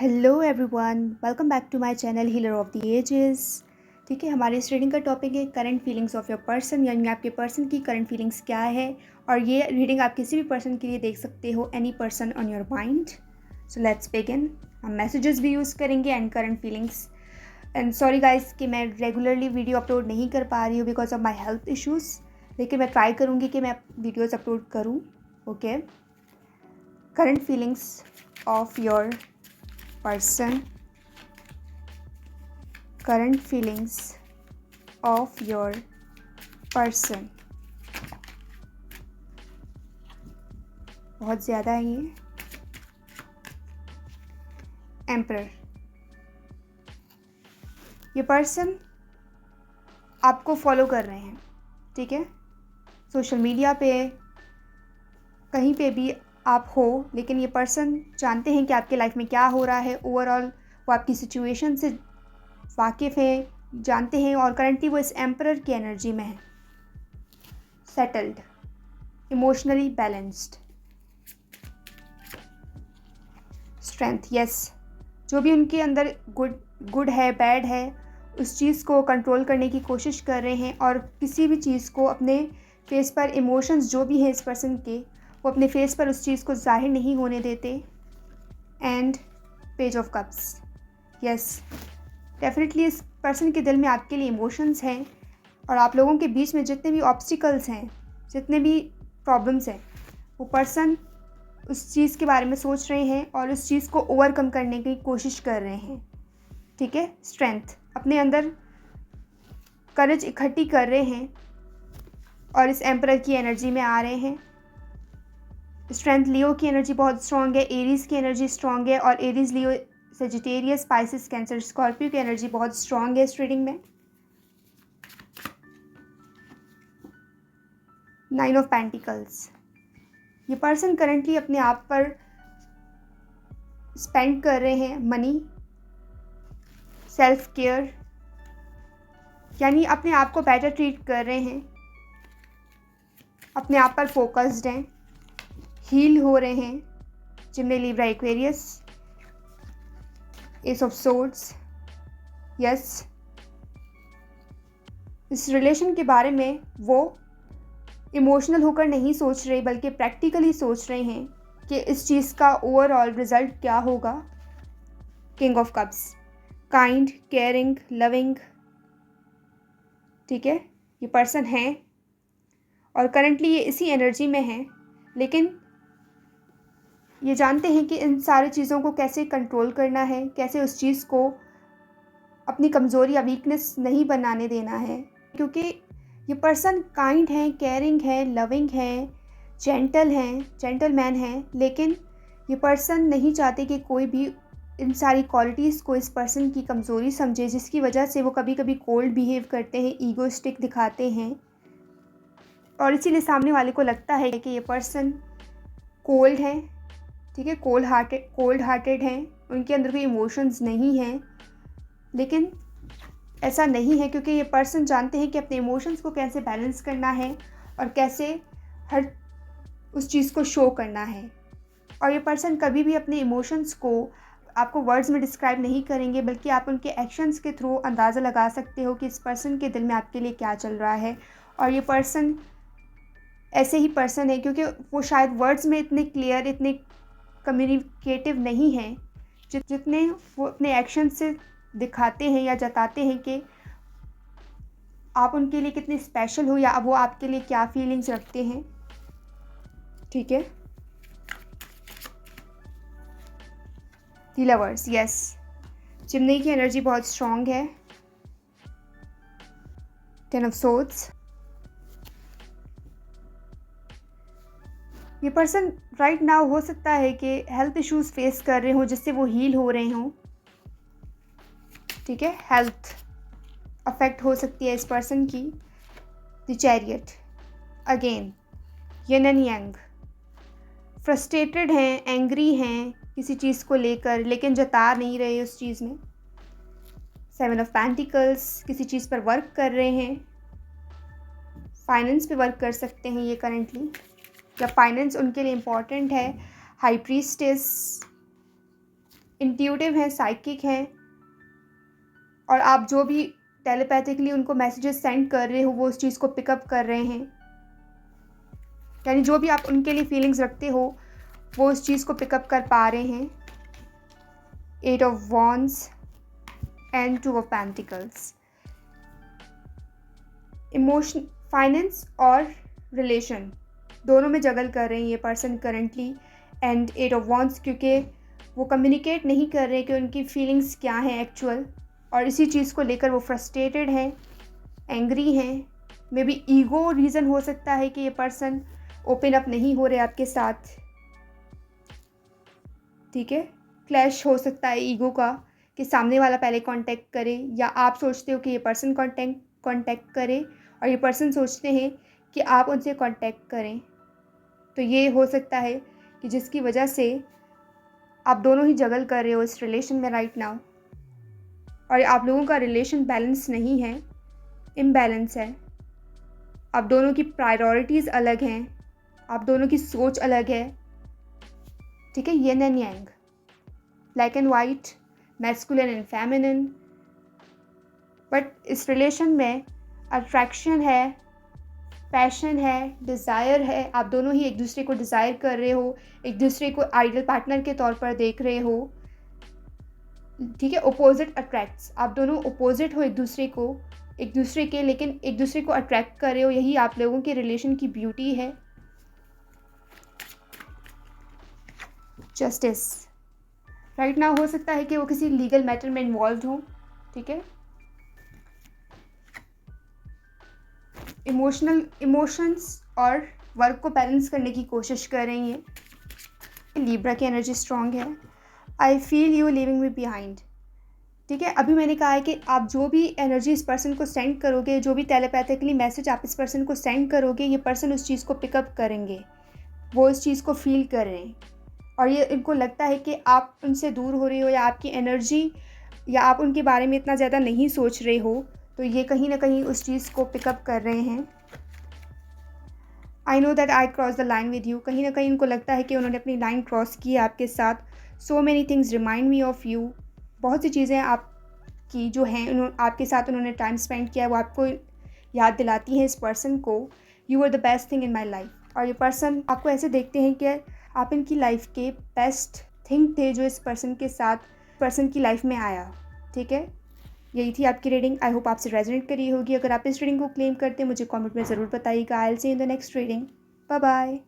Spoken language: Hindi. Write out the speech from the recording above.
Hello everyone, welcome back to my channel Healer of the Ages. ठीक है, हमारे इस रीडिंग का टॉपिक है current feelings of your person, यानी आपके पर्सन की करंट फीलिंग्स क्या है। और ये रीडिंग आप किसी भी पर्सन के लिए देख सकते हो, any person on your mind. So let's begin. हम मैसेजेस भी यूज़ करेंगे and current feelings. And sorry guys कि मैं रेगुलरली वीडियो अपलोड नहीं कर पा रही हूँ because of my health issues, लेकिन मैं ट्राई करूँगी कि मैं वीडियोज़ अपलोड करूँ। Okay, current feelings of your person, current feelings of your person। बहुत ज़्यादा है ये। एम्परर, ये पर्सन आपको फॉलो कर रहे हैं, ठीक है, सोशल मीडिया पे कहीं पे भी आप हो, लेकिन ये पर्सन जानते हैं कि आपके लाइफ में क्या हो रहा है। ओवरऑल वो आपकी सिचुएशन से वाकिफ़ है, जानते हैं, और करंटली वो इस एम्परर की एनर्जी में है। Settled, emotionally balanced, strength, yes, जो भी उनके अंदर गुड है, बैड है, उस चीज़ को कंट्रोल करने की कोशिश कर रहे हैं, और किसी भी चीज़ को अपने फेस पर, इमोशंस जो भी हैं इस पर्सन के, वो अपने फेस पर उस चीज़ को जाहिर नहीं होने देते। And page of cups, yes, definitely इस पर्सन के दिल में आपके लिए इमोशंस हैं, और आप लोगों के बीच में जितने भी ऑब्स्टिकल्स हैं, जितने भी प्रॉब्लम्स हैं, वो पर्सन उस चीज़ के बारे में सोच रहे हैं और उस चीज़ को ओवरकम करने की कोशिश कर रहे हैं। ठीक है, स्ट्रेंथ, अपने अंदर करेज इकट्ठी कर रहे हैं और इस एम्परर की एनर्जी में आ रहे हैं। स्ट्रेंथ, लियो की एनर्जी बहुत स्ट्रॉन्ग है, एरीज़ की एनर्जी स्ट्रॉन्ग है, और एरीज़, लियो, सेजिटेरियस, स्पाइसिस, कैंसर, स्कॉर्पियो की एनर्जी बहुत स्ट्रॉन्ग है इस रीडिंग में। 9 ऑफ पेंटिकल्स, ये पर्सन करंटली अपने आप पर स्पेंड कर रहे हैं मनी, सेल्फ केयर, यानी अपने आप को बेटर ट्रीट कर रहे हैं, अपने आप पर फोकस्ड हैं, हील हो रहे हैं। Gemini, Libra, Aquarius, ace of swords, yes, इस रिलेशन के बारे में वो इमोशनल होकर नहीं सोच रहे, बल्कि प्रैक्टिकली सोच रहे हैं कि इस चीज़ का ओवरऑल रिजल्ट क्या होगा। King of cups, kind, caring, loving, ठीक है, ये पर्सन है और करंटली ये इसी एनर्जी में है, लेकिन ये जानते हैं कि इन सारी चीज़ों को कैसे कंट्रोल करना है, कैसे उस चीज़ को अपनी कमज़ोरी या वीकनेस नहीं बनाने देना है, क्योंकि ये पर्सन काइंड है, केयरिंग है, लविंग है, जेंटलमैन है, लेकिन ये पर्सन नहीं चाहते कि कोई भी इन सारी क्वालिटीज़ को इस पर्सन की कमज़ोरी समझे, जिसकी वजह से वो कभी कभी कोल्ड बिहेव करते हैं, ईगोइस्टिक दिखाते हैं, और इसीलिए सामने वाले को लगता है कि ये पर्सन कोल्ड है, ठीक है, कोल्ड हार्टेड हैं, उनके अंदर कोई इमोशंस नहीं हैं। लेकिन ऐसा नहीं है, क्योंकि ये पर्सन जानते हैं कि अपने इमोशंस को कैसे बैलेंस करना है और कैसे हर उस चीज़ को शो करना है। और ये पर्सन कभी भी अपने इमोशंस को आपको वर्ड्स में डिस्क्राइब नहीं करेंगे, बल्कि आप उनके एक्शंस के थ्रू अंदाज़ा लगा सकते हो कि इस पर्सन के दिल में आपके लिए क्या चल रहा है। और ये पर्सन ऐसे ही पर्सन है क्योंकि वो शायद वर्ड्स में इतने क्लियर, इतने कम्युनिकेटिव नहीं हैं जितने वो अपने एक्शन से दिखाते हैं या जताते हैं कि आप उनके लिए कितने स्पेशल हो, या वो आपके लिए क्या फीलिंग्स रखते हैं। ठीक है, द लवर्स, यस, चिमनी की एनर्जी बहुत स्ट्रॉन्ग है। 10 ऑफ सोर्ड्स, ये पर्सन राइट नाउ हो सकता है कि हेल्थ इश्यूज फेस कर रहे हों जिससे वो हील हो रहे हों। ठीक है, हेल्थ अफेक्ट हो सकती है इस पर्सन की। The chariot, again, yin and yang, frustrated हैं, एंग्री हैं किसी चीज़ को लेकर, लेकिन जता नहीं रहे उस चीज़ में। 7 ऑफ पेंटिकल्स, किसी चीज़ पर वर्क कर रहे हैं, फाइनेंस पे वर्क कर सकते हैं ये करंटली, या फाइनेंस उनके लिए इम्पॉर्टेंट है। हाई प्रीस्टेस, इंट्यूटिव हैं, साइकिक हैं, और आप जो भी टेलीपैथिकली उनको मैसेजेस सेंड कर रहे हो वो उस चीज़ को पिकअप कर रहे हैं। यानी जो भी आप उनके लिए फीलिंग्स रखते हो वो उस चीज़ को पिकअप कर पा रहे हैं। 8 of wands and 2 of pentacles. Emotion, finance और रिलेशन दोनों में जगल कर रहे हैं ये person currently. And 8 of wands, क्योंकि वो कम्युनिकेट नहीं कर रहे कि उनकी फीलिंग्स क्या हैं एक्चुअल, और इसी चीज़ को लेकर वो फ्रस्ट्रेटेड हैं, एंग्री हैं। मे बी ईगो रीज़न हो सकता है कि ये पर्सन ओपन अप नहीं हो रहे आपके साथ। ठीक है, क्लैश हो सकता है ईगो का कि सामने वाला पहले कांटेक्ट करे, या आप सोचते हो कि ये पर्सन कांटेक्ट करे और ये पर्सन सोचते हैं कि आप उनसे कांटेक्ट करें। तो ये हो सकता है कि जिसकी वजह से आप दोनों ही जगल कर रहे हो इस रिलेशन में राइट नाउ, और आप लोगों का रिलेशन बैलेंस नहीं है, इम्बैलेंस है। आप दोनों की प्रायोरिटीज़ अलग हैं, आप दोनों की सोच अलग है। ठीक है, yin and yang, black and white, masculine and feminine. But इस रिलेशन में अट्रैक्शन है, पैशन है, डिज़ायर है। आप दोनों ही एक दूसरे को डिज़ायर कर रहे हो, एक दूसरे को आइडियल पार्टनर के तौर पर देख रहे हो। ठीक है, अपोजिट अट्रैक्ट्स, आप दोनों अपोजिट हो एक दूसरे के, लेकिन एक दूसरे को अट्रैक्ट कर रहे हो। यही आप लोगों के रिलेशन की ब्यूटी है। जस्टिस, राइट नाउ हो सकता है कि वो किसी लीगल मैटर में इन्वॉल्व हो। ठीक है, इमोशंस और वर्क को बैलेंस करने की कोशिश कर रही हैं। लिब्रा की एनर्जी स्ट्रॉन्ग है। I feel you living me behind. ठीक है, अभी मैंने कहा है कि आप जो भी एनर्जी इस पर्सन को सेंड करोगे, जो भी टेलीपैथिकली मैसेज आप इस पर्सन को सेंड करोगे, ये पर्सन उस चीज़ को पिकअप करेंगे, वो इस चीज़ को फील कर रहे हैं। और ये इनको लगता है कि आप उनसे दूर हो रहे हो, या आपकी एनर्जी, या आप उनके बारे में इतना ज़्यादा नहीं सोच रहे हो, तो ये कहीं ना कहीं उस चीज़ को पिकअप कर रहे हैं। I know that I cross the line with you, कहीं ना कहीं उनको लगता है कि उन्होंने अपनी लाइन क्रॉस की है आपके साथ। So many things remind me of you, बहुत सी चीज़ें आपकी जो हैं आपके साथ उन्होंने टाइम स्पेंड किया है वो आपको याद दिलाती हैं इस पर्सन को। You are the best thing in my life. और ये पर्सन आपको ऐसे देखते हैं कि आप इनकी लाइफ के बेस्ट थिंग थे जो इस पर्सन के साथ पर्सन की लाइफ में आया। ठीक है, यही थी आपकी रीडिंग। आई होप आपसे रेजोनेट करी होगी। अगर आप इस रीडिंग को क्लेम करते हैं मुझे कमेंट में ज़रूर बताइएगा। I will see in the next reading. Bye bye.